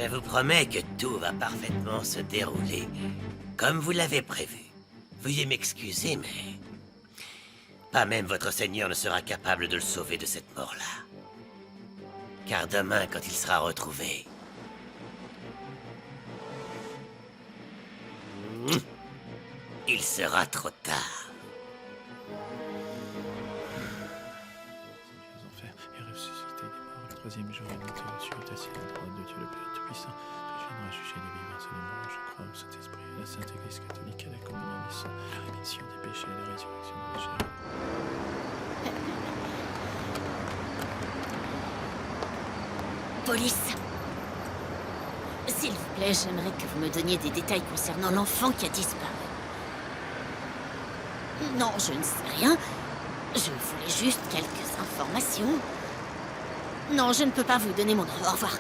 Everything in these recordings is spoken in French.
Je vous promets que tout va parfaitement se dérouler comme vous l'avez prévu. Veuillez m'excuser, mais... pas même votre seigneur ne sera capable de le sauver de cette mort-là. Car demain, quand il sera retrouvé... il sera trop tard. Aux enfers et ressuscité des morts le troisième jour et monté au ciel, assis à la droite de Dieu le Père Tout-Puissant. Tu viendras juger les vivants et les morts. Je crois au Saint-Esprit, à la Sainte Église catholique, à la communion des saints, à la rémission des péchés et à la résurrection de la chair. Police! S'il vous plaît, j'aimerais que vous me donniez des détails concernant l'enfant qui a disparu. Non, je ne sais rien. Je voulais juste quelques informations. Non, je ne peux pas vous donner mon nom. Au revoir.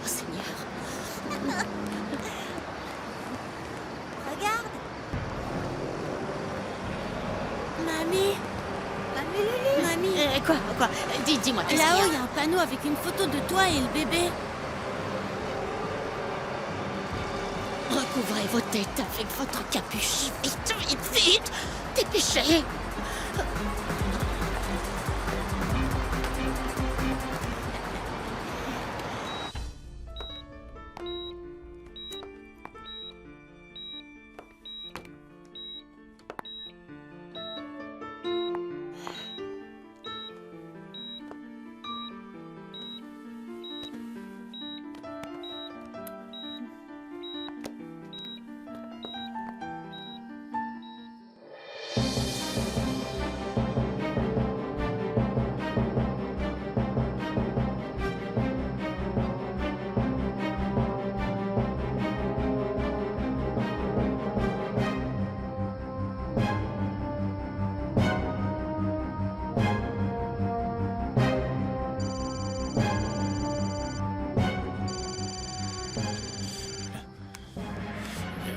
Oh, Seigneur. Regarde. Mamie. Mamie Lulu. Mamie. Quoi? Dis-moi, qu'est-ce qu'il y a? Là-haut, il y a un panneau avec une photo de toi et le bébé. Recouvrez vos têtes avec votre capuche. Vite, vite, vite! Dépêchez!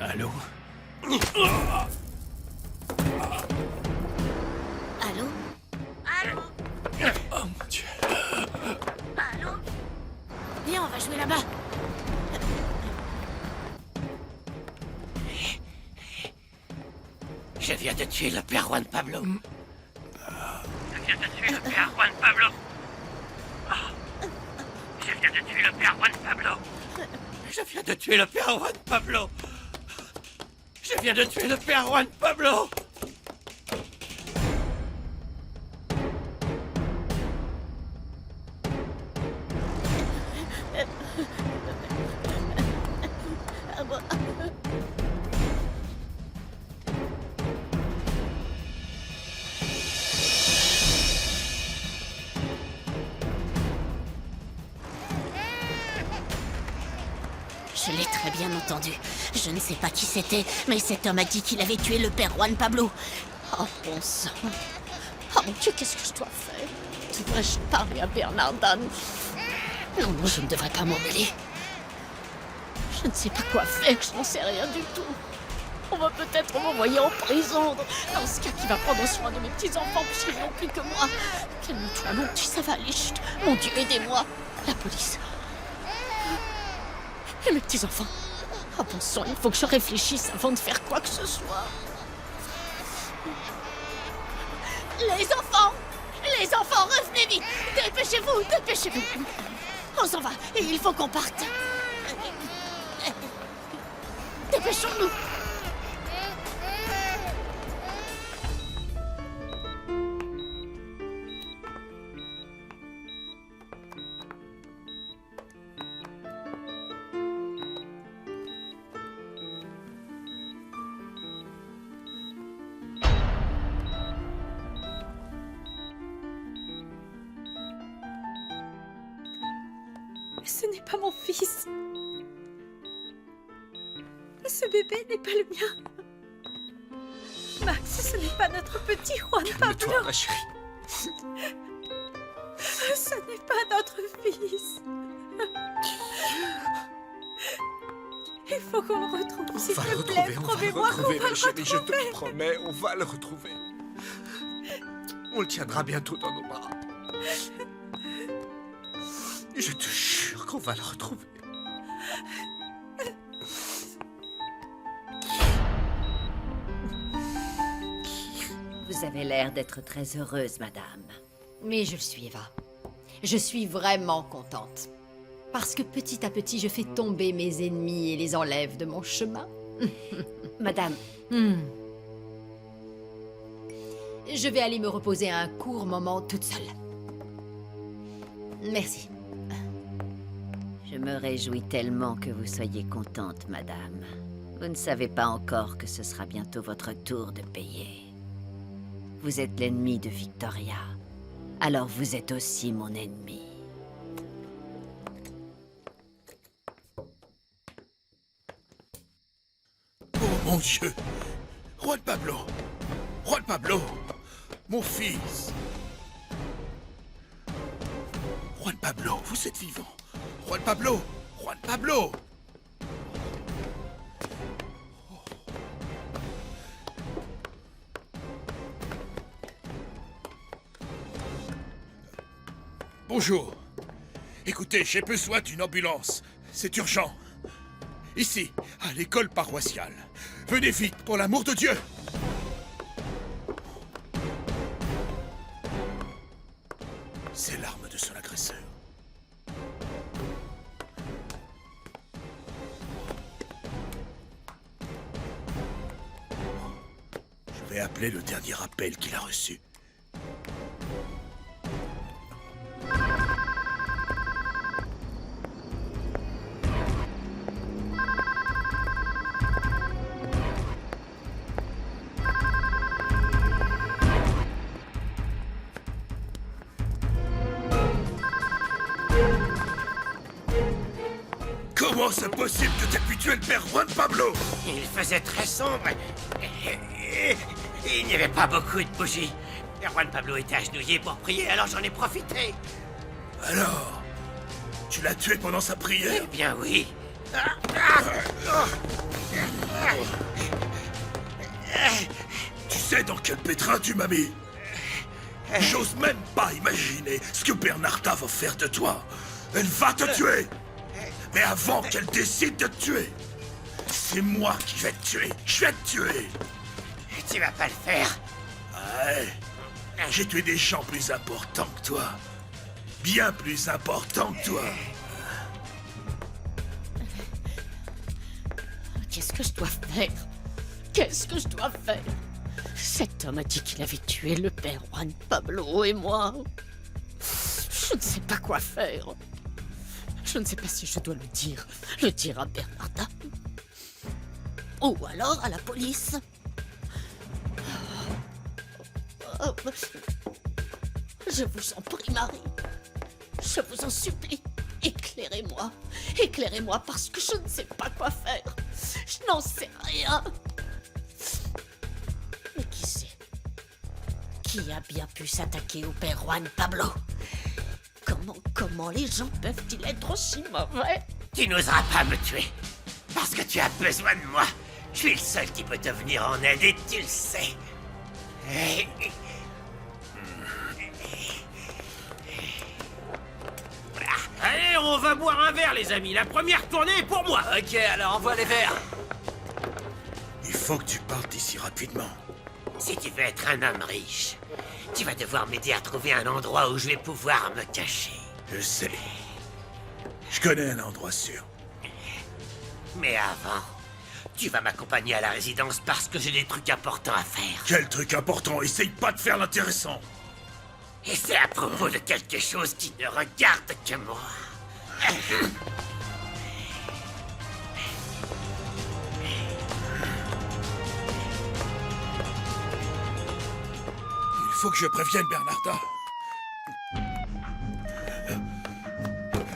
Allô? Allô? Allô? Oh mon Dieu. Allô? Viens, on va jouer là-bas. Je viens de tuer le père Juan Pablo. Je viens de tuer le père Juan Pablo. Je viens de tuer le père Juan Pablo. Je viens de tuer le père Juan Pablo. Je viens de tuer le père Juan Pablo. Je l'ai très bien entendu. Je ne sais pas qui c'était, mais cet homme a dit qu'il avait tué le père Juan Pablo. Oh, bon sang. Oh mon Dieu, qu'est-ce que je dois faire? Devrais-je parler à Bernardan? Non, je ne devrais pas m'en mêler. Je ne sais pas quoi faire, je n'en sais rien du tout. On va peut-être m'envoyer en prison. Dans ce cas, qui va prendre soin de mes petits-enfants, puisqu'ils n'ont plus que moi? Calme-toi, mon petit, ça va aller. Chut. Mon Dieu, aidez-moi. La police. Et mes petits-enfants? Oh bon sang, il faut que je réfléchisse avant de faire quoi que ce soit. Les enfants! Les enfants, revenez vite! Dépêchez-vous, dépêchez-vous! On s'en va, et il faut qu'on parte. Dépêchons-nous! Ce n'est pas mon fils. Ce bébé n'est pas le mien. Max, ce n'est pas notre petit Juan Pablo. Calme-toi, ma chérie. Ce n'est pas notre fils. Il faut qu'on le retrouve, On s'il va te le plaît. retrouver, on va le Prouvez-moi qu'on retrouver, va ma le chérie, je te retrouver. le promets, on va le retrouver. On le tiendra bientôt dans nos bras. Je te jure. qu'on va le retrouver. Vous avez l'air d'être très heureuse, madame. Mais je le suis, Eva. Je suis vraiment contente. Parce que petit à petit, je fais tomber mes ennemis et les enlève de mon chemin. Madame. Je vais aller me reposer un court moment toute seule. Merci. Je me réjouis tellement que vous soyez contente, madame. Vous ne savez pas encore que ce sera bientôt votre tour de payer. Vous êtes l'ennemi de Victoria. Alors vous êtes aussi mon ennemi. Oh mon Dieu! Juan Pablo! Juan Pablo! Mon fils! Juan Pablo, vous êtes vivant! Juan Pablo! Juan Pablo! Bonjour. Écoutez, j'ai besoin d'une ambulance. C'est urgent. Ici, à l'école paroissiale. Venez vite, pour l'amour de Dieu! C'est l'arme de son agresseur. Je vais appeler le dernier appel qu'il a reçu. Comment c'est possible que t'aies pu tuer le père Juan Pablo? Il faisait très sombre. Et il n'y avait pas beaucoup de bougies. Et Juan Pablo était agenouillé pour prier, alors j'en ai profité. Alors, tu l'as tué pendant sa prière? Eh bien oui. Tu sais dans quel pétrin tu m'as mis? J'ose même pas imaginer ce que Bernarda va faire de toi. Elle va te tuer. Mais avant qu'elle décide de te tuer, c'est moi qui vais te tuer. Je vais te tuer. Tu vas pas le faire. Ouais. J'ai tué des gens plus importants que toi. Bien plus importants que toi. Qu'est-ce que je dois faire? Qu'est-ce que je dois faire? Cet homme a dit qu'il avait tué le père Juan Pablo et moi. Je ne sais pas quoi faire. Je ne sais pas si je dois le dire à Bernarda. Ou alors à la police. Je vous en prie, Marie. Je vous en supplie. Éclairez-moi. Éclairez-moi parce que je ne sais pas quoi faire. Je n'en sais rien. Mais qui sait? Qui a bien pu s'attaquer au père Juan Pablo? Comment les gens peuvent-ils être aussi mauvais? Tu n'oseras pas me tuer. Parce que tu as besoin de moi. Je suis le seul qui peut te venir en aide et tu le sais. Allez, on va boire un verre, les amis. La première tournée est pour moi. Ok, alors envoie les verres. Il faut que tu partes d'ici rapidement. Si tu veux être un homme riche, tu vas devoir m'aider à trouver un endroit où je vais pouvoir me cacher. Je sais. Je connais un endroit sûr. Mais avant, tu vas m'accompagner à la résidence parce que j'ai des trucs importants à faire. Quel truc important, essaye pas de faire l'intéressant. Et c'est à propos de quelque chose qui ne regarde que moi. Il faut que je prévienne Bernarda.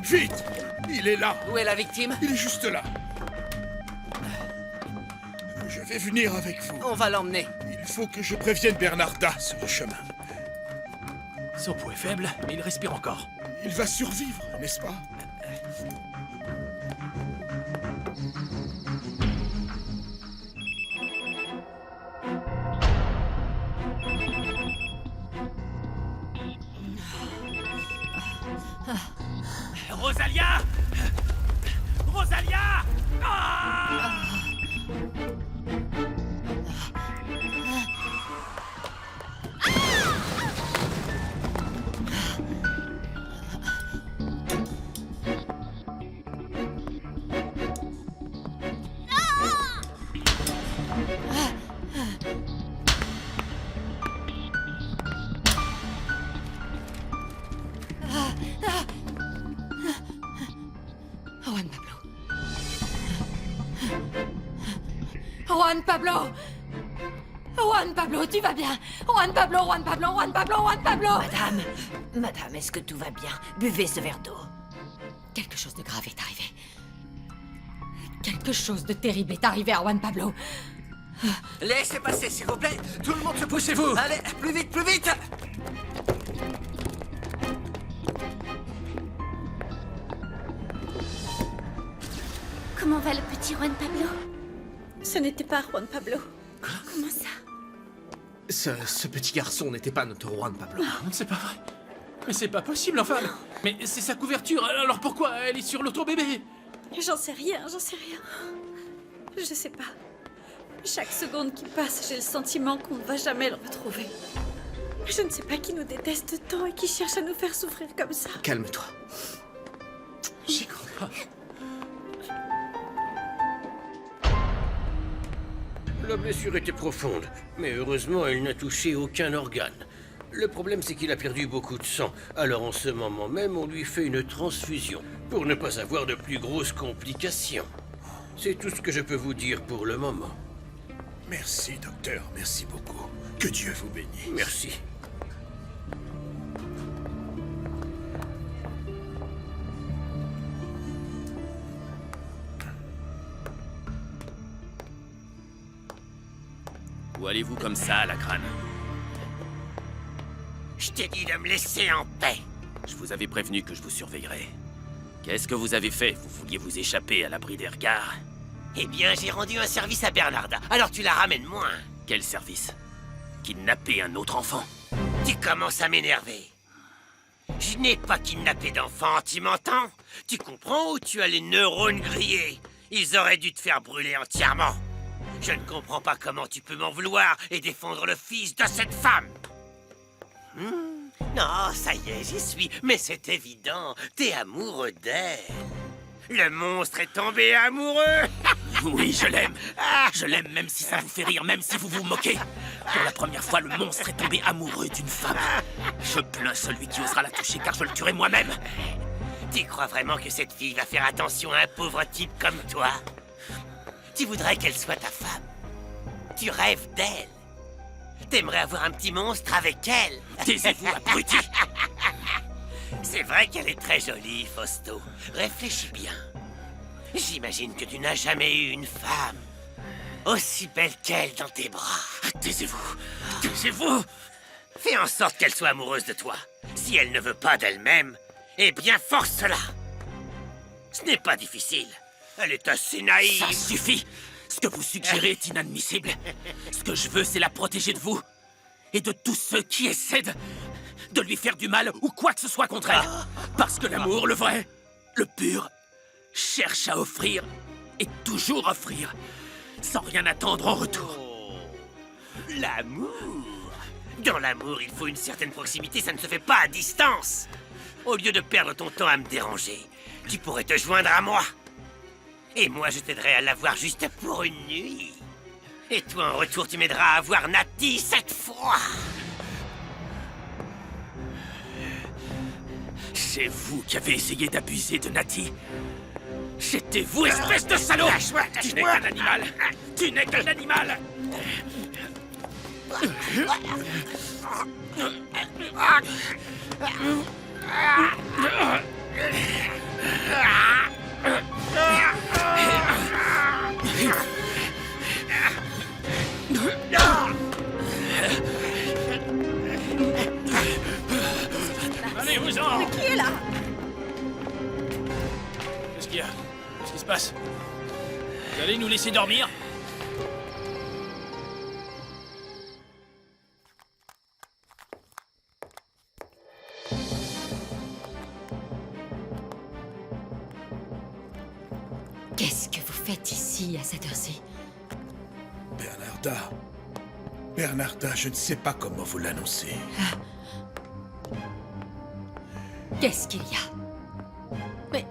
Vite! Il est là! Où est la victime? Il est juste là! Je vais venir avec vous. On va l'emmener. Il faut que je prévienne Bernarda sur le chemin. Son pouls est faible, mais il respire encore. Il va survivre, n'est-ce pas? Rosalia! Rosalia! Ah! Juan Pablo. Juan Pablo. Juan Pablo, tu vas bien? Juan Pablo, Juan Pablo, Juan Pablo, Juan Pablo. Madame, est-ce que tout va bien? Buvez ce verre d'eau. Quelque chose de grave est arrivé. Quelque chose de terrible est arrivé à Juan Pablo. Laissez passer, s'il vous plaît. Tout le monde se pousse. Poussez-vous! Allez, plus vite, plus vite. Comment va le petit Juan Pablo? Ce n'était pas Juan Pablo. Comment ça? Ce petit garçon n'était pas notre Juan Pablo. C'est pas vrai. Mais c'est pas possible, enfin. Mais c'est sa couverture. Alors pourquoi elle est sur l'auto-bébé? J'en sais rien, j'en sais rien. Je sais pas. Chaque seconde qui passe, j'ai le sentiment qu'on ne va jamais le retrouver. Je ne sais pas qui nous déteste tant et qui cherche à nous faire souffrir comme ça. Calme-toi. J'y crois pas. La blessure était profonde, mais heureusement, elle n'a touché aucun organe. Le problème, c'est qu'il a perdu beaucoup de sang. Alors en ce moment même, on lui fait une transfusion, pour ne pas avoir de plus grosses complications. C'est tout ce que je peux vous dire pour le moment. Merci, docteur. Merci beaucoup. Que Dieu vous bénisse. Merci. Où allez-vous comme ça, la crâne? Je t'ai dit de me laisser en paix. Je vous avais prévenu que je vous surveillerais. Qu'est-ce que vous avez fait? Vous vouliez vous échapper à l'abri des regards? Eh bien, j'ai rendu un service à Bernarda, alors tu la ramènes moins. Quel service? Kidnapper un autre enfant? Tu commences à m'énerver. Je n'ai pas kidnappé d'enfant, tu m'entends? Tu comprends ou tu as les neurones grillés? Ils auraient dû te faire brûler entièrement. Je ne comprends pas comment tu peux m'en vouloir et défendre le fils de cette femme. Non, ça y est, j'y suis. Mais c'est évident, t'es amoureux d'elle. Le monstre est tombé amoureux. Oui, je l'aime. Je l'aime même si ça vous fait rire, même si vous vous moquez. Pour la première fois, le monstre est tombé amoureux d'une femme. Je plains celui qui osera la toucher car je le tuerai moi-même. Tu crois vraiment que cette fille va faire attention à un pauvre type comme toi? Tu voudrais qu'elle soit ta femme. Tu rêves d'elle. T'aimerais avoir un petit monstre avec elle. Taisez-vous, abruti. C'est vrai qu'elle est très jolie, Fausto. Réfléchis bien. J'imagine que tu n'as jamais eu une femme aussi belle qu'elle dans tes bras. Taisez-vous. Taisez-vous. Fais en sorte qu'elle soit amoureuse de toi. Si elle ne veut pas d'elle-même, eh bien force-la. Ce n'est pas difficile. Elle est assez naïve. Ça suffit. Ce que vous suggérez est inadmissible. Ce que je veux, c'est la protéger de vous. Et de tous ceux qui essaient de lui faire du mal ou quoi que ce soit contre elle. Parce que l'amour, le vrai, le pur, cherche à offrir et toujours offrir, sans rien attendre en retour. L'amour. Dans l'amour, il faut une certaine proximité, ça ne se fait pas à distance. Au lieu de perdre ton temps à me déranger, tu pourrais te joindre à moi. Et moi, je t'aiderai à l'avoir juste pour une nuit. Et toi, en retour, tu m'aideras à avoir Nati cette fois. C'est vous qui avez essayé d'abuser de Nati. C'était vous, espèce de salaud! Lâche-moi, Tu n'es qu'un animal! Tu n'es qu'un animal! Allez-vous-en! Mais qui est là? Qu'est-ce qu'il y a? Qu'est-ce qui se passe? Vous allez nous laisser dormir? faites ici à cette heure-ci? Bernarda. Bernarda, je ne sais pas comment vous l'annoncer. Qu'est-ce qu'il y a? Mais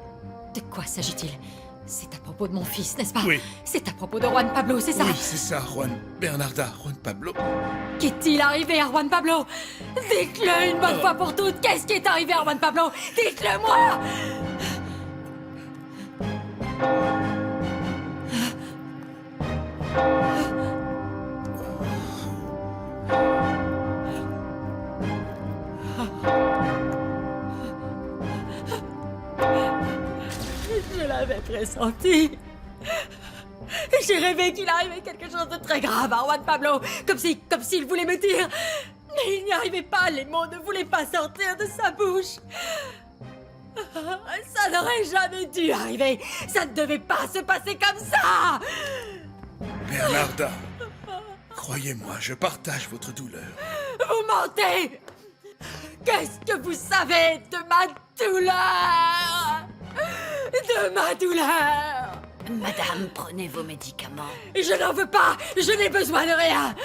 de quoi s'agit-il? C'est à propos de mon fils, n'est-ce pas? Oui. C'est à propos de Juan Pablo, c'est ça? Oui, c'est ça, Juan. Bernarda, Juan Pablo. Qu'est-il arrivé à Juan Pablo? Dites-le une bonne fois pour toutes! Qu'est-ce qui est arrivé à Juan Pablo? Dites-le moi! Je l'avais pressenti. J'ai rêvé qu'il arrivait quelque chose de très grave à Juan Pablo, comme s'il voulait me dire. Mais il n'y arrivait pas, les mots ne voulaient pas sortir de sa bouche. Ça n'aurait jamais dû arriver. Ça ne devait pas se passer comme ça. Bernarda, croyez-moi, je partage votre douleur. Vous mentez. Qu'est-ce que vous savez de ma douleur? De ma douleur. Madame, prenez vos médicaments. Je n'en veux pas. Je n'ai besoin de rien.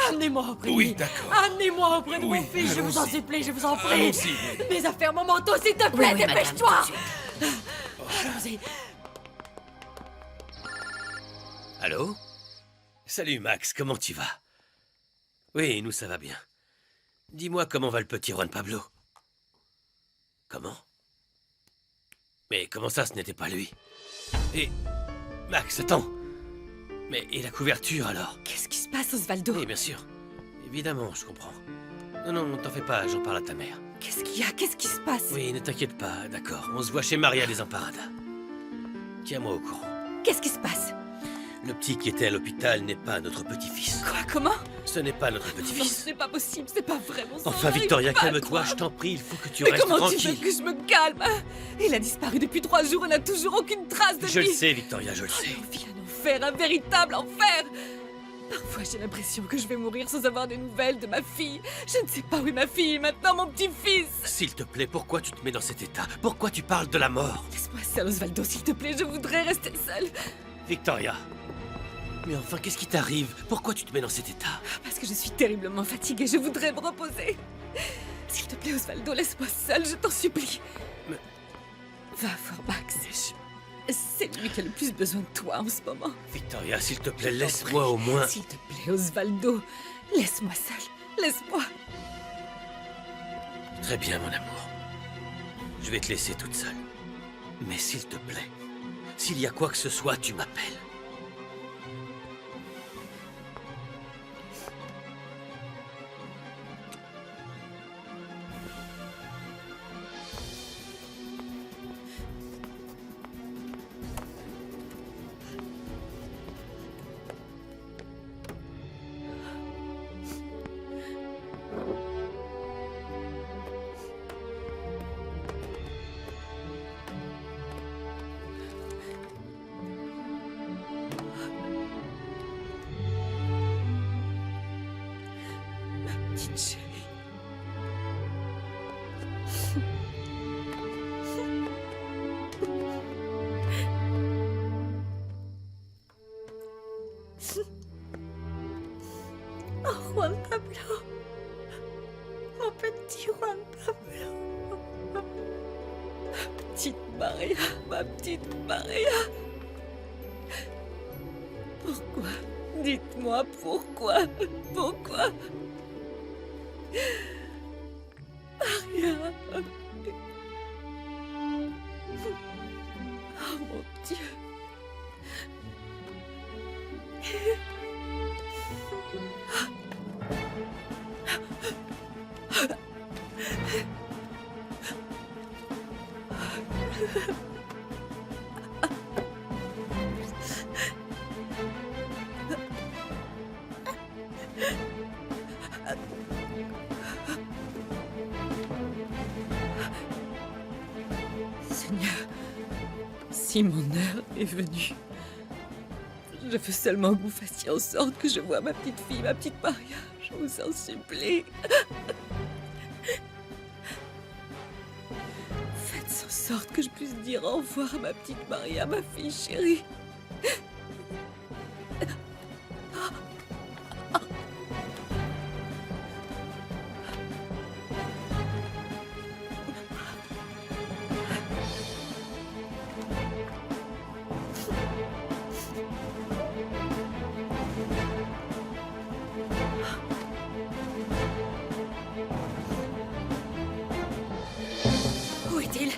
Amenez-moi auprès de Oui, lui. d'accord. Amenez-moi auprès de Oui, mon fils, je vous en allons-y. supplie, je vous en prie. Allons-y. Mes affaires, mon manteau, s'il te plaît, Oui, madame, dépêche-toi. tout de suite. Allons-y. Allô? Salut Max, comment tu vas? Oui, nous ça va bien. Dis-moi comment va le petit Juan Pablo? Comment? Mais comment ça, ce n'était pas lui? Et... Max, attends! Mais et la couverture alors? Qu'est-ce qui se passe, Osvaldo? Oui, bien sûr. Évidemment, je comprends. Non, t'en fais pas, j'en parle à ta mère. Qu'est-ce qu'il y a? Qu'est-ce qui se passe? Oui, ne t'inquiète pas, d'accord. On se voit chez Maria des Emparadas. Tiens-moi au courant. Qu'est-ce qui se passe? Le petit qui était à l'hôpital n'est pas notre petit-fils. Quoi? Comment? Ce n'est pas notre Non, petit-fils. c'est pas possible, c'est pas vrai, mon sang, Enfin, j'arrive Victoria, pas à calme-toi, croire. je t'en prie, il faut que tu Mais restes comment tu veux tranquille. que je me calme? Il a disparu depuis 3 jours, on n'a toujours aucune trace de Je lui. le sais, Victoria, je le sais. On vit un enfer, un véritable enfer. Parfois, j'ai l'impression que je vais mourir sans avoir de nouvelles de ma fille. Je ne sais pas où est ma fille, et maintenant mon petit-fils. S'il te plaît, pourquoi tu te mets dans cet état? Pourquoi tu parles de la mort? Laisse-moi seule, Osvaldo, s'il te plaît, je voudrais rester seule. Victoria. Mais enfin, qu'est-ce qui t'arrive? Pourquoi tu te mets dans cet état? Parce que je suis terriblement fatiguée, je voudrais me reposer. S'il te plaît, Osvaldo, laisse-moi seule, je t'en supplie. Mais- Va voir Max. C'est lui qui a le plus besoin de toi en ce moment. Victoria, s'il te plaît, laisse-moi au moins... S'il te plaît, Osvaldo, laisse-moi seule, laisse-moi. Très bien, mon amour. Je vais te laisser toute seule. Mais s'il te plaît, s'il y a quoi que ce soit, tu m'appelles. Petite chérie. Oh, Juan Pablo. Mon petit Juan Pablo. Petite Maria, ma petite Maria. Pourquoi? Dites-moi pourquoi? Pourquoi? Maria. Oh mon Dieu. Seigneur, si mon heure est venue, je veux seulement que vous fassiez en sorte que je voie ma petite fille, ma petite Maria. Je vous en supplie. Faites en sorte que je puisse dire au revoir à ma petite Maria, ma fille chérie. Où est-il?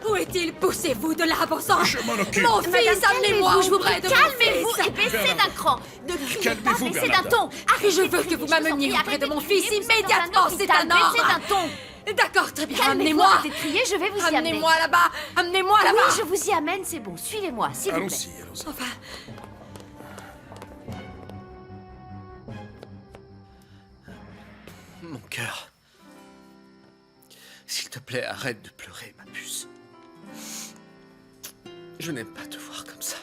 Où est-il? Poussez-vous de là, bon sang! Je m'en occupe. Mon fils, amenez-moi je vous auprès prie, de mon calmez-vous fils! et baissez d'un cran. Ne criez pas, Calmez-vous, baissez d'un Bernarda. ton. Et je veux que vous m'ameniez auprès de mon fils immédiatement, c'est un Baissez d'un ordre! ton. D'accord, très bien, Calmez-vous, amenez-moi! arrêtez de crier, je vais vous y amener. Amenez-moi là-bas! Amenez-moi là-bas! Oui, je vous y amène, c'est bon. Suivez-moi, s'il vous plaît. Allons-y, allons-y. Enfin, Mon cœur. S'il te plaît, arrête de pleurer, ma puce. Je n'aime pas te voir comme ça.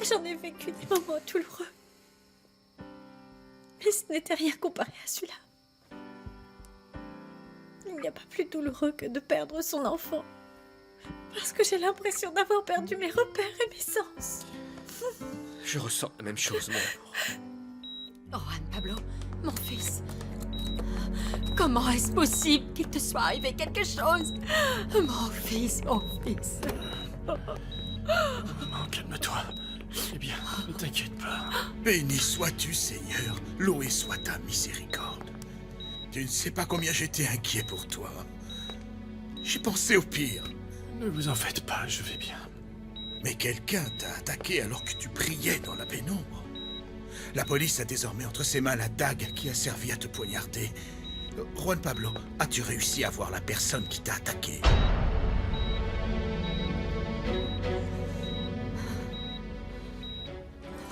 J'en ai vécu des moments douloureux. Mais ce n'était rien comparé à celui-là. Il n'y a pas plus douloureux que de perdre son enfant. Parce que j'ai l'impression d'avoir perdu mes repères et mes sens. Je ressens la même chose, mon amour. oh Juan Pablo, mon fils. Comment est-ce possible qu'il te soit arrivé quelque chose? Mon fils, mon fils. Maman, calme-toi. Eh bien, ne t'inquiète pas. Béni sois-tu, Seigneur, loué soit ta miséricorde. Tu ne sais pas combien j'étais inquiet pour toi. J'ai pensé au pire. Ne vous en faites pas, je vais bien. Mais quelqu'un t'a attaqué alors que tu priais dans la pénombre. La police a désormais entre ses mains la dague qui a servi à te poignarder. Juan Pablo, as-tu réussi à voir la personne qui t'a attaqué?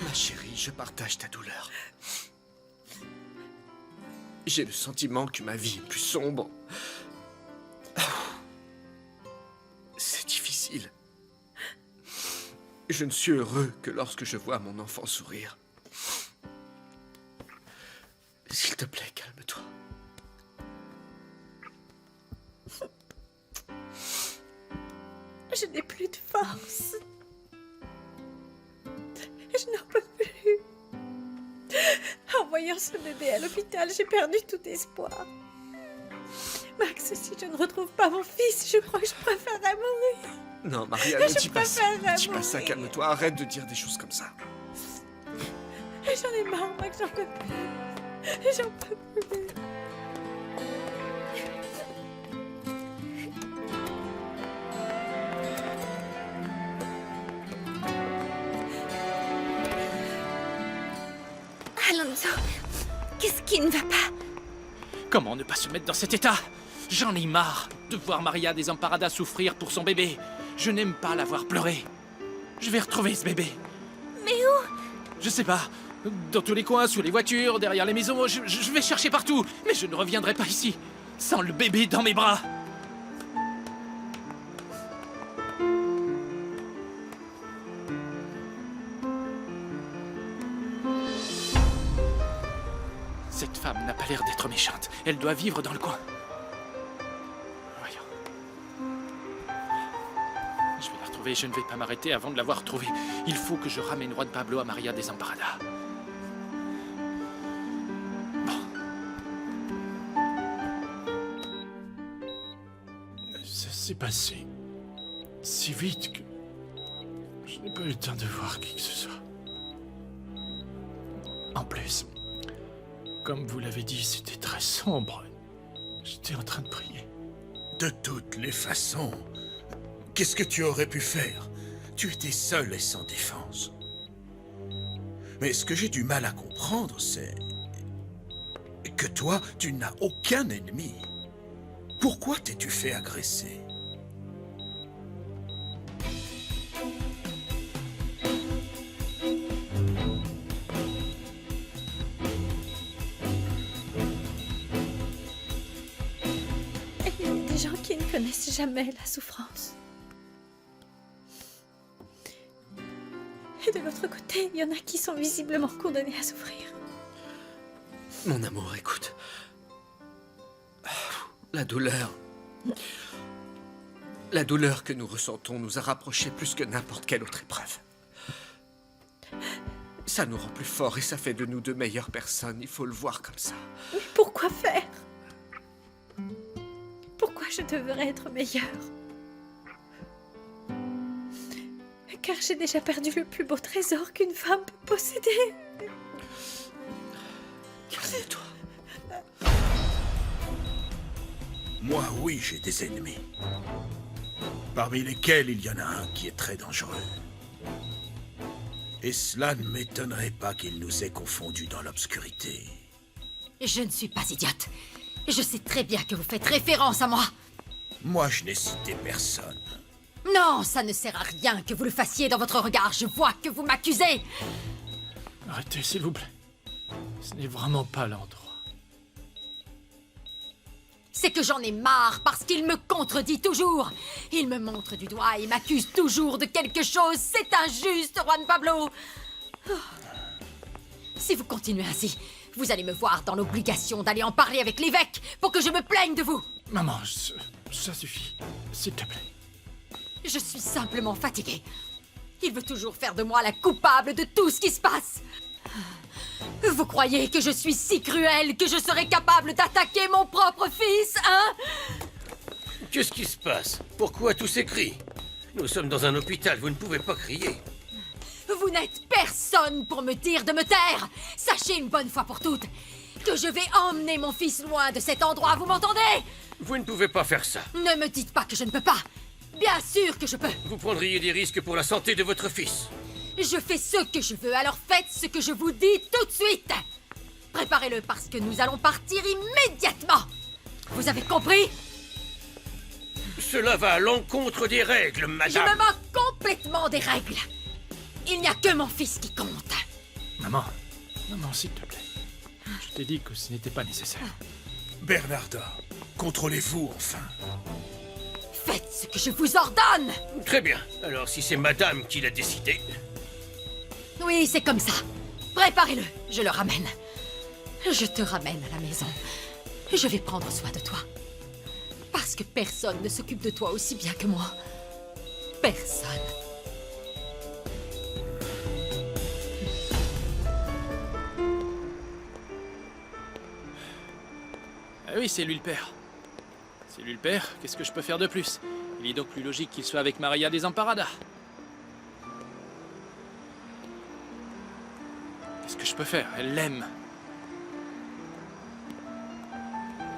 Ma chérie, je partage ta douleur. J'ai le sentiment que ma vie est plus sombre. C'est difficile. Je ne suis heureux que lorsque je vois mon enfant sourire. S'il te plaît, calme-toi. Je n'ai plus de force. Je n'en peux plus. En voyant ce bébé à l'hôpital, j'ai perdu tout espoir. Max, si je ne retrouve pas mon fils, je crois que je préférerais mourir. Non, Maria, ne dis pas ça. préférerais Ne dis pas ça, mourir. calme-toi. Arrête de dire des choses comme ça. J'en ai marre, Max, j'en peux plus. J'en peux plus. Alonso, qu'est-ce qui ne va pas? Comment ne pas se mettre dans cet état? J'en ai marre de voir Maria Desamparada souffrir pour son bébé. Je n'aime pas la voir pleurer. Je vais retrouver ce bébé. Mais où? Je sais pas. Dans tous les coins, sous les voitures, derrière les maisons, je vais chercher partout. Mais je ne reviendrai pas ici, sans le bébé dans mes bras. Cette femme n'a pas l'air d'être méchante. Elle doit vivre dans le coin. Voyons. Je vais la retrouver, je ne vais pas m'arrêter avant de l'avoir retrouvée. Il faut que je ramène Juan Pablo à Maria Desamparada. Ça s'est passé si vite que je n'ai pas eu le temps de voir qui que ce soit. En plus, comme vous l'avez dit, c'était très sombre. J'étais en train de prier. De toutes les façons, qu'est-ce que tu aurais pu faire? Tu étais seul et sans défense. Mais ce que j'ai du mal à comprendre, c'est que toi, tu n'as aucun ennemi. Pourquoi t'es-tu fait agresser? Il y a des gens qui ne connaissent jamais la souffrance. Et de l'autre côté, il y en a qui sont visiblement condamnés à souffrir. Mon amour, écoute. La douleur La douleur que nous ressentons nous a rapprochés plus que n'importe quelle autre épreuve. Ça nous rend plus forts et ça fait de nous de meilleures personnes, il faut le voir comme ça. Mais pourquoi faire? Pourquoi je devrais être meilleure? Car j'ai déjà perdu le plus beau trésor qu'une femme peut posséder. Calme-toi. Moi, oui, j'ai des ennemis. Parmi lesquels il y en a un qui est très dangereux. Et cela ne m'étonnerait pas qu'il nous ait confondus dans l'obscurité. Je ne suis pas idiote. Je sais très bien que vous faites référence à moi. Moi, je n'ai cité personne. Non, ça ne sert à rien que vous le fassiez dans votre regard. Je vois que vous m'accusez. Arrêtez, s'il vous plaît. Ce n'est vraiment pas l'endroit. C'est que j'en ai marre parce qu'il me contredit toujours. Il me montre du doigt et m'accuse toujours de quelque chose. C'est injuste, Juan Pablo. Oh. Si vous continuez ainsi, vous allez me voir dans l'obligation d'aller en parler avec l'évêque pour que je me plaigne de vous. Maman, ça suffit. S'il te plaît. Je suis simplement fatiguée. Il veut toujours faire de moi la coupable de tout ce qui se passe. Vous croyez que je suis si cruelle que je serais capable d'attaquer mon propre fils, hein? Qu'est-ce qui se passe? Pourquoi tous ces cris? Nous sommes dans un hôpital, vous ne pouvez pas crier. Vous n'êtes personne pour me dire de me taire. Sachez une bonne fois pour toutes que je vais emmener mon fils loin de cet endroit, vous m'entendez? Vous ne pouvez pas faire ça. Ne me dites pas que je ne peux pas. Bien sûr que je peux. Vous prendriez des risques pour la santé de votre fils. Je fais ce que je veux, alors faites ce que je vous dis tout de suite. Préparez-le parce que nous allons partir immédiatement. Vous avez compris? Cela va à l'encontre des règles, madame. Je me moque complètement des règles. Il n'y a que mon fils qui compte. Maman, s'il te plaît. Je t'ai dit que ce n'était pas nécessaire. Bernarda, contrôlez-vous enfin. Faites ce que je vous ordonne. Très bien. Alors si c'est madame qui l'a décidé... Oui, c'est comme ça. Préparez-le, je le ramène. Je te ramène à la maison. Je vais prendre soin de toi. Parce que personne ne s'occupe de toi aussi bien que moi. Personne. Ah oui, c'est lui le père. C'est lui le père, qu'est-ce que je peux faire de plus? Il est donc plus logique qu'il soit avec Maria Desamparada. Qu'est-ce que je peux faire? Elle l'aime.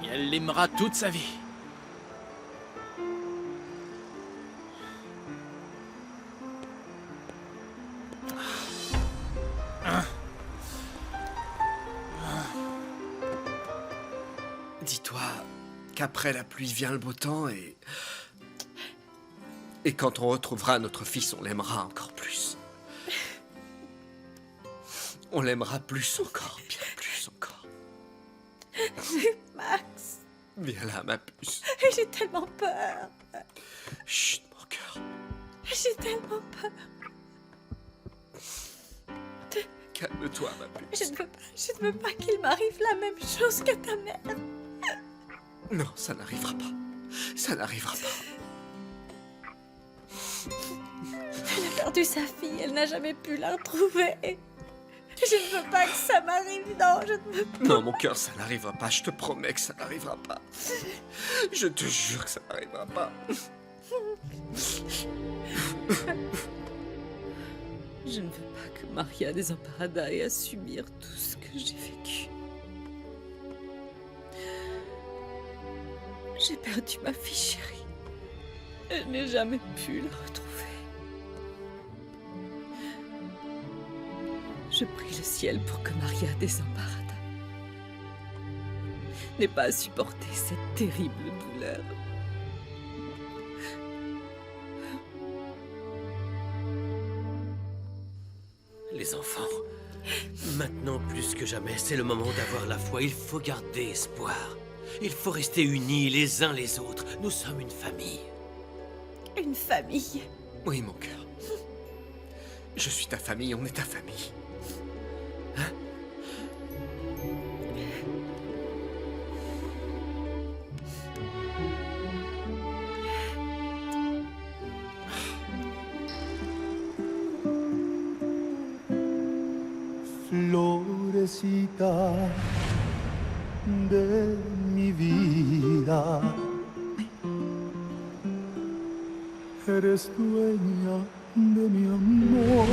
Et elle l'aimera toute sa vie. Dis-toi qu'après la pluie vient le beau temps et quand on retrouvera notre fils, on l'aimera encore plus. On l'aimera plus encore, bien plus encore. Max, Viens là, ma puce. j'ai tellement peur. Chut, mon cœur. J'ai tellement peur. Calme-toi, ma puce. Je ne veux pas qu'il m'arrive la même chose que ta mère. Non, ça n'arrivera pas. Ça n'arrivera pas. Elle a perdu sa fille, elle n'a jamais pu la retrouver. Je ne veux pas que ça m'arrive, non, je ne veux pas. Non, mon cœur, ça n'arrivera pas. Je te promets que ça n'arrivera pas. Je te jure que ça n'arrivera pas. Je ne veux pas que Maria Desamparada ait à subir tout ce que j'ai vécu. J'ai perdu ma fille chérie. Je n'ai jamais pu la retrouver. Je prie le ciel pour que Maria Desamparada n'ait pas à supporter cette terrible douleur. Les enfants, maintenant plus que jamais, c'est le moment d'avoir la foi. Il faut garder espoir. Il faut rester unis les uns les autres. Nous sommes une famille. Une famille. Oui, mon cœur. Je suis ta famille, on est ta famille. Hein? florecita de mi vida. Eres dueña de mi amor.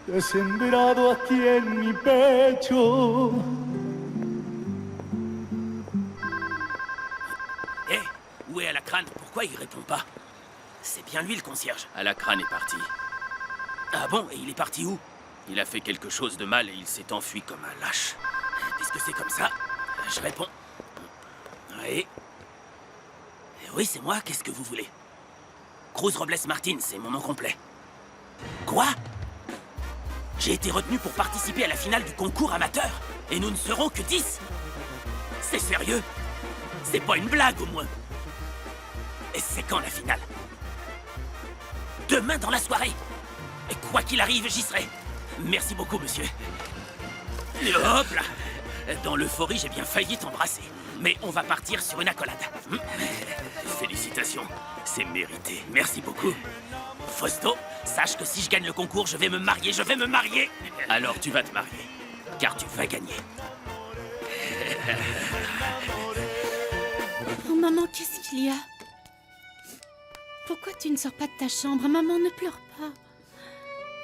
Te he sembrado aquí en mi pecho. Hé, où est Alacrane? Pourquoi il répond pas? C'est bien lui le concierge. Alacrane est parti. Ah bon? Et il est parti où? Il a fait quelque chose de mal et il s'est enfui comme un lâche. Puisque c'est comme ça, je réponds. Oui. Oui, c'est moi, qu'est-ce que vous voulez? Cruz Robles Martin, c'est mon nom complet. Quoi? J'ai été retenu pour participer à la finale du concours amateur, et nous ne serons que 10. C'est sérieux? C'est pas une blague au moins. Et c'est quand la finale? Demain dans la soirée. Et quoi qu'il arrive, j'y serai. Merci beaucoup, monsieur. Et hop là! Dans l'euphorie, j'ai bien failli t'embrasser. Mais on va partir sur une accolade. Félicitations, c'est mérité. Merci beaucoup. Fausto, sache que si je gagne le concours, je vais me marier, Alors tu vas te marier, car tu vas gagner. Oh maman, qu'est-ce qu'il y a? Pourquoi tu ne sors pas de ta chambre? Maman, ne pleure pas.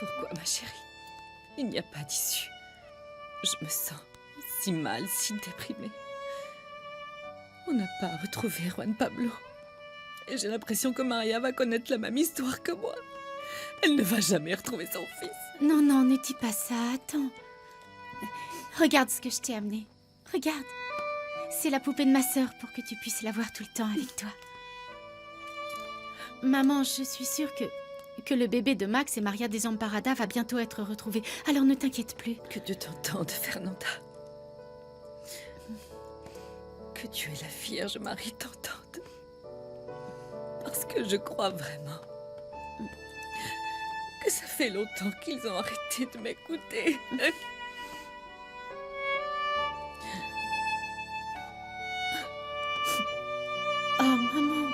Pourquoi, ma chérie? Il n'y a pas d'issue. Je me sens si mal, si déprimée. On n'a pas retrouvé Juan Pablo. Et j'ai l'impression que Maria va connaître la même histoire que moi. Elle ne va jamais retrouver son fils. Non, non, ne dis pas ça, attends. Regarde ce que je t'ai amené. Regarde. C'est la poupée de ma sœur pour que tu puisses la voir tout le temps avec toi. Maman, je suis sûre que le bébé de Max et Maria Desamparada va bientôt être retrouvé. Alors ne t'inquiète plus. Que Dieu t'entende, Fernanda. Que Dieu et la Vierge Marie t'entendent. Parce que je crois vraiment que ça fait longtemps qu'ils ont arrêté de m'écouter. Oh, maman.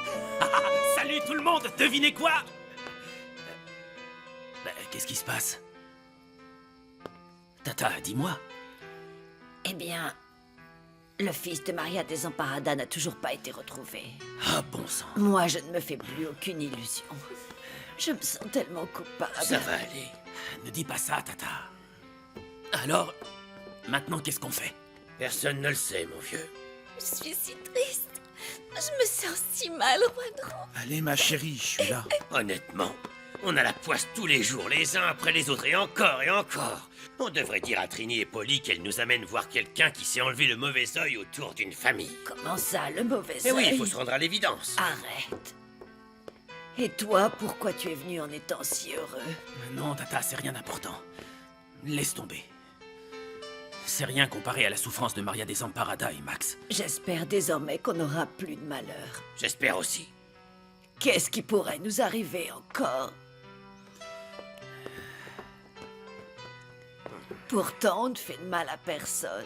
Salut tout le monde, devinez quoi? Qu'est-ce qui se passe? Tata, dis-moi. Eh bien, le fils de Maria Desamparada n'a toujours pas été retrouvé. Ah, bon sang. Moi, je ne me fais plus aucune illusion. Je me sens tellement coupable. Ça va aller. Ne dis pas ça, Tata. Alors, maintenant, qu'est-ce qu'on fait? Personne ne le sait, mon vieux. Je suis si triste. Je me sens si mal, Juanjo. Allez, ma chérie, je suis là. Honnêtement, on a la poisse tous les jours, les uns après les autres, et encore et encore. On devrait dire à Trini et Polly qu'elles nous amènent voir quelqu'un qui s'est enlevé le mauvais œil autour d'une famille. Comment ça, le mauvais Eh oui, œil? il faut se rendre à l'évidence. Arrête. Et toi, pourquoi tu es venu en étant si heureux? Non, Tata, c'est rien d'important. Laisse tomber. C'est rien comparé à la souffrance de Maria Desamparada et Max. J'espère désormais qu'on n'aura plus de malheur. J'espère aussi. Qu'est-ce qui pourrait nous arriver encore? Pourtant, on ne fait de mal à personne.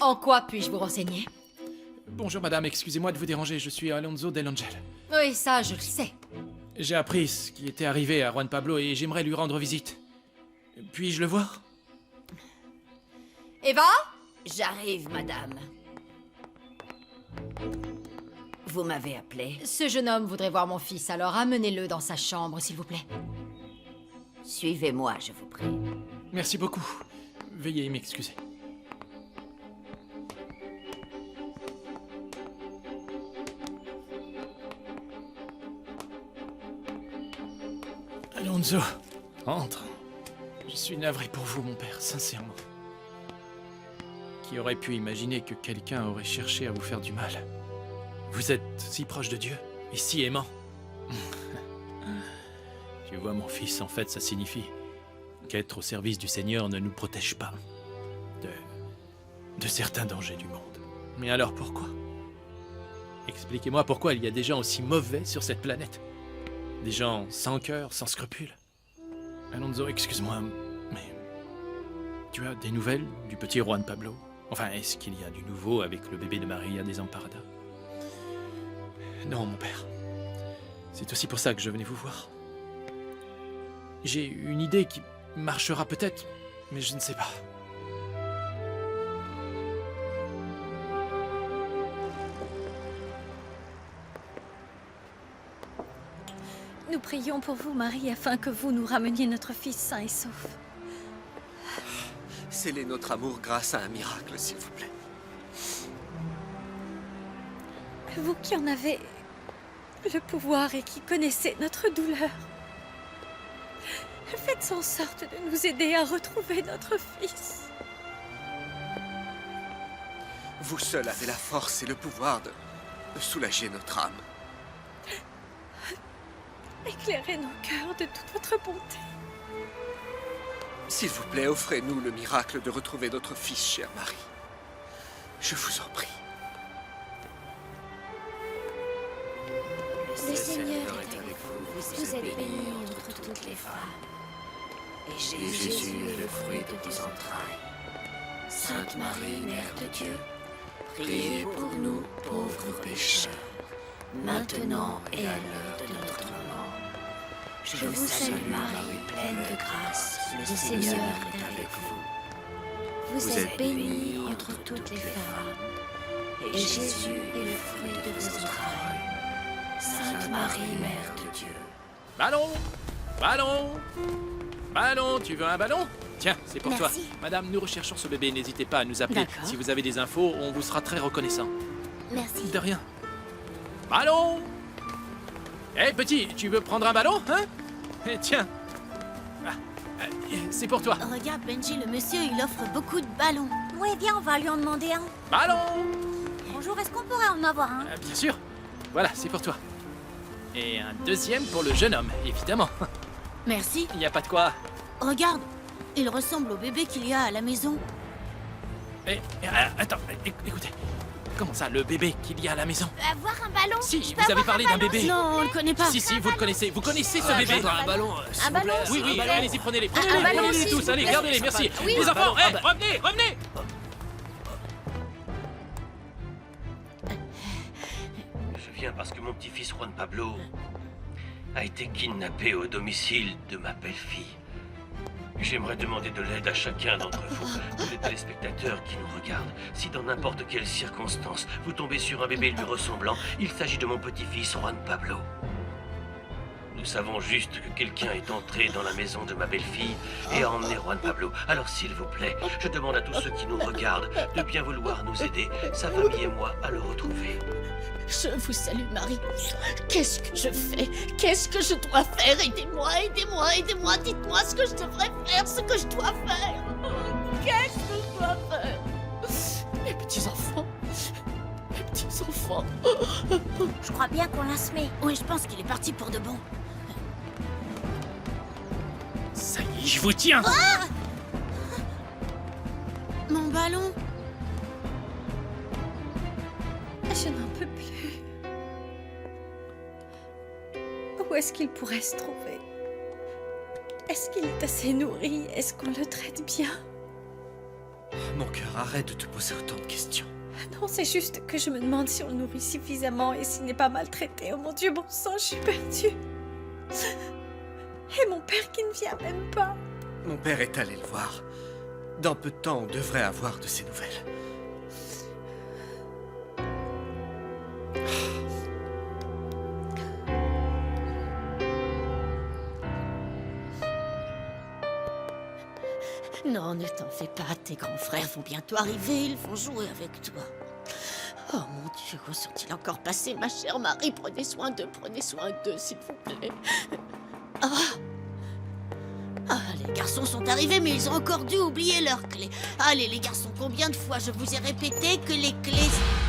En quoi puis-je vous renseigner? Bonjour madame, excusez-moi de vous déranger, je suis Alonso Del Angel. Oui, ça, je le sais. J'ai appris ce qui était arrivé à Juan Pablo et j'aimerais lui rendre visite. Puis-je le voir? Eva? J'arrive, madame. Vous m'avez appelé? Ce jeune homme voudrait voir mon fils, alors amenez-le dans sa chambre, s'il vous plaît. Suivez-moi, je vous prie. Merci beaucoup. Veuillez m'excuser. Alonso, entre. Je suis navré pour vous, mon père, sincèrement. Qui aurait pu imaginer que quelqu'un aurait cherché à vous faire du mal? Vous êtes si proche de Dieu et si aimant. Tu vois, mon fils, en fait, ça signifie qu'être au service du Seigneur ne nous protège pas de certains dangers du monde. Mais alors pourquoi? Expliquez-moi pourquoi il y a des gens aussi mauvais sur cette planète. Des gens sans cœur, sans scrupules. Alonso, excuse-moi, mais tu as des nouvelles du petit Juan Pablo? Enfin, est-ce qu'il y a du nouveau avec le bébé de Maria Desamparada? Non, mon père. C'est aussi pour ça que je venais vous voir. J'ai une idée qui marchera peut-être, mais je ne sais pas. Nous prions pour vous, Marie, afin que vous nous rameniez notre fils sain et sauf. Scellez notre amour grâce à un miracle, s'il vous plaît. Vous qui en avez le pouvoir et qui connaissez notre douleur, faites en sorte de nous aider à retrouver notre fils. Vous seul avez la force et le pouvoir de soulager notre âme. Éclairez nos cœurs de toute votre bonté. S'il vous plaît, offrez-nous le miracle de retrouver notre fils, chère Marie. Je vous en prie. Le Seigneur est avec vous. Vous êtes bénie entre toutes les femmes. Et Jésus est le fruit de vos entrailles. Sainte Marie, Mère de Dieu, priez pour nous, pauvres pécheurs, maintenant et à l'heure de notre mort. Je vous salue Marie, pleine de grâce, le Seigneur est avec vous. Vous êtes bénie entre toutes les femmes, et Jésus est le fruit de vos entrailles. Sainte Marie, Mère de Dieu. Ballon! Ballon! Ballon, tu veux un ballon? Tiens, c'est pour Merci. toi. Madame, nous recherchons ce bébé, n'hésitez pas à nous appeler. D'accord. Si vous avez des infos, on vous sera très reconnaissant. Merci. De rien. Ballon! Hé, petit, tu veux prendre un ballon, hein? Eh, tiens. C'est pour toi. Regarde, Benji, le monsieur, il offre beaucoup de ballons. Oui, viens, on va lui en demander un. Ballon! Bonjour, est-ce qu'on pourrait en avoir un? Bien sûr. Voilà, c'est pour toi. Et un deuxième pour le jeune homme, évidemment. Merci. Il n'y a pas de quoi. Regarde, il ressemble au bébé qu'il y a à la maison. Attends, écoutez. Comment ça, le bébé qu'il y a à la maison? Avoir un ballon? Si, Je peux vous avez avoir parlé un d'un ballon? bébé. Non, on le connaît pas. Si, vous le connaissez. Vous connaissez ce bébé. Un ballon, Un ballon? Oui, oui, allez-y, prenez-les. ballon Prenez-les aussi, tous, s'il allez, vous plaît. gardez-les, merci. Oui. Les enfants, ballon, revenez, revenez. Je viens parce que mon petit-fils Juan Pablo a été kidnappé au domicile de ma belle-fille. J'aimerais demander de l'aide à chacun d'entre vous, tous les téléspectateurs qui nous regardent. Si dans n'importe quelle circonstance, vous tombez sur un bébé lui ressemblant, il s'agit de mon petit-fils Juan Pablo. Nous savons juste que quelqu'un est entré dans la maison de ma belle-fille et a emmené Juan Pablo. Alors s'il vous plaît, je demande à tous ceux qui nous regardent de bien vouloir nous aider, sa famille et moi, à le retrouver. Je vous salue, Marie. Qu'est-ce que je fais? Qu'est-ce que je dois faire? Aidez-moi, aidez-moi, aidez-moi. Dites-moi ce que je devrais faire, ce que je dois faire. Qu'est-ce que je dois faire? Mes petits-enfants. Mes petits-enfants. Je crois bien qu'on l'a semé. Oui, je pense qu'il est parti pour de bon. Ça y est, je vous tiens. Mon ballon. Je n'en peux plus. Où est-ce qu'il pourrait se trouver? Est-ce qu'il est assez nourri? Est-ce qu'on le traite bien? Mon cœur, arrête de te poser autant de questions. Non, c'est juste que je me demande si on le nourrit suffisamment et s'il n'est pas maltraité. Oh mon Dieu, bon sang, je suis perdue. Et mon père qui ne vient même pas. Mon père est allé le voir. Dans peu de temps, on devrait avoir de ses nouvelles. Non, ne t'en fais pas. Tes grands frères vont bientôt arriver. Ils vont jouer avec toi. Oh mon Dieu, où sont-ils encore passés, ma chère Marie? Prenez soin d'eux, s'il vous plaît. Ah, Les garçons sont arrivés, mais ils ont encore dû oublier leurs clés. Allez, les garçons, combien de fois je vous ai répété que les clés...